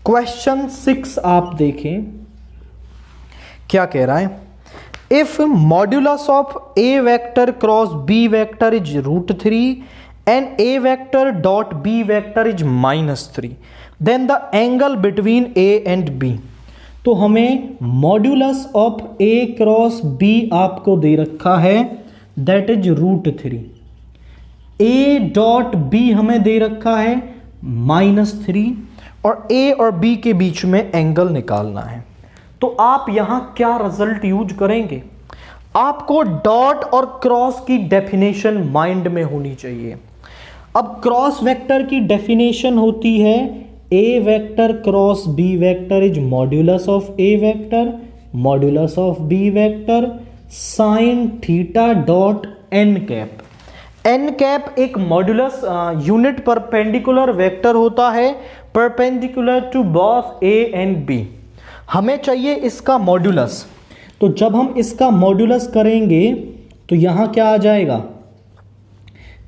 Question 6 आप देखें क्या कह रहा है। If modulus of A vector cross B vector is √3 and A vector dot B vector is -3 then the angle between A and B. तो हमें modulus of A cross B आपको दे रखा है, that is √3। A dot B हमें दे रखा है -3 और ए और बी के बीच में एंगल निकालना है। तो आप यहां क्या रिजल्ट यूज करेंगे? आपको डॉट और क्रॉस की डेफिनेशन माइंड में होनी चाहिए। अब क्रॉस वेक्टर की डेफिनेशन होती है A vector cross B vector is modulus of A vector modulus of B vector sine theta dot N cap. N cap एक मॉड्यूलस यूनिट परपेंडिकुलर वेक्टर होता है, perpendicular to both A and B. हमें चाहिए इसका modulus. तो जब हम इसका मॉड्यूलस करेंगे तो यहां क्या आ जाएगा?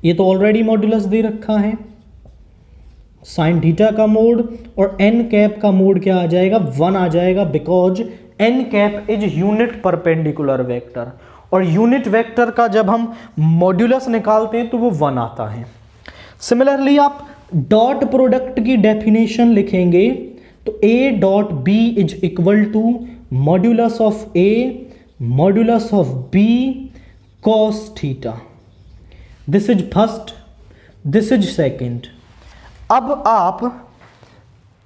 ये तो ऑलरेडी मॉड्यूलस दे रखा है, साइन थीटा का मोड, और एन कैप का मोड क्या आ जाएगा? 1 आ जाएगा, because N cap is unit perpendicular vector, और यूनिट वेक्टर का जब हम मॉड्यूलस निकालते हैं तो वो 1 आता है। सिमिलरली आप डॉट प्रोडक्ट की डेफिनेशन लिखेंगे तो A dot B is equal to modulus of A modulus of B cos theta. This is first, this is second. अब आप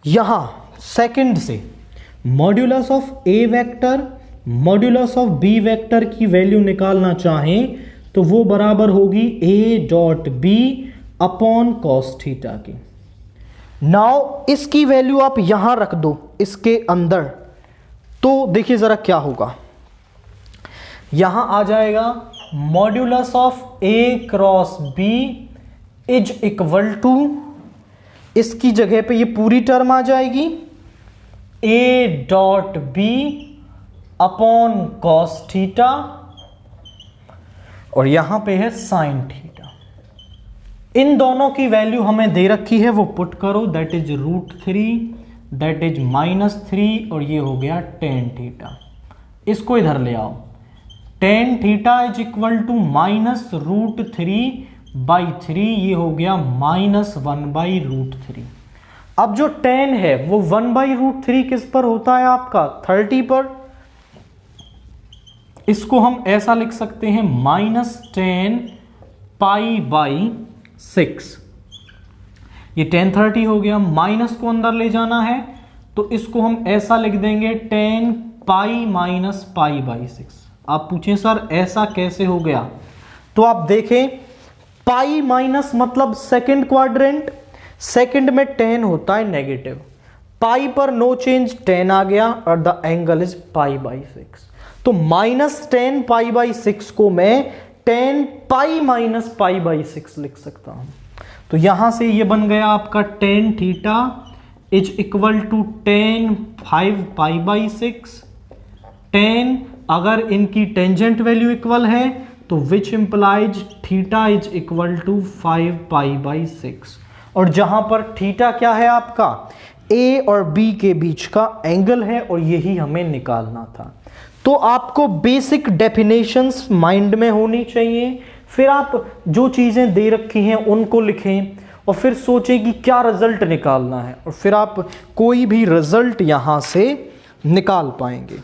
यहां सेकंड से modulus of A vector modulus of B vector की value निकालना चाहें तो वो बराबर होगी A dot B upon cos theta की। नाउ इसकी वैल्यू आप यहां रख दो इसके अंदर, तो देखिए जरा क्या होगा। यहां आ जाएगा modulus of A cross B is equal to, इसकी जगह पे ये पूरी टर्म आ जाएगी A dot B upon cos theta, और यहां पे है साइन थीटा। इन दोनों की वैल्यू हमें दे रखी है, वो पुट करो, दैट इज √3 दैट इज -3 और ये हो गया tan थीटा। इसको इधर ले आओ, tan theta is equal to -√3/3, ये हो गया -1/√3। अब जो tan है वो 1/√3 किस पर होता है आपका? 30 पर। इसको हम ऐसा लिख सकते हैं -10 π/6। ये tan 30 हो गया, माइनस को अंदर ले जाना है तो इसको हम ऐसा लिख देंगे 10 π - π/6। आप पूछें सर ऐसा कैसे हो गया? तो आप देखें पाई माइनस मतलब सेकंड क्वाड्रेंट, सेकंड में 10 होता है नेगेटिव, पाई पर नो चेंज 10 आ गया और द एंगल इज π/6। तो -10 π/6 को मैं 10 π - π/6 लिख सकता हूं। तो यहां से ये बन गया आपका tan theta is equal to 10 5 π/6। 10 अगर इनकी टेंजेंट वैल्यू इक्वल है तो which implies theta is equal to 5 π/6, और जहां पर थीटा क्या है आपका? ए और बी के बीच का एंगल है, और यही हमें निकालना था। तो आपको बेसिक डेफिनेशंस माइंड में होनी चाहिए, फिर आप जो चीज़ें दे रखी हैं उनको लिखें और फिर सोचें कि क्या रिजल्ट निकालना है, और फिर आप कोई भी रिजल्ट यहाँ से निकाल पाएंगे।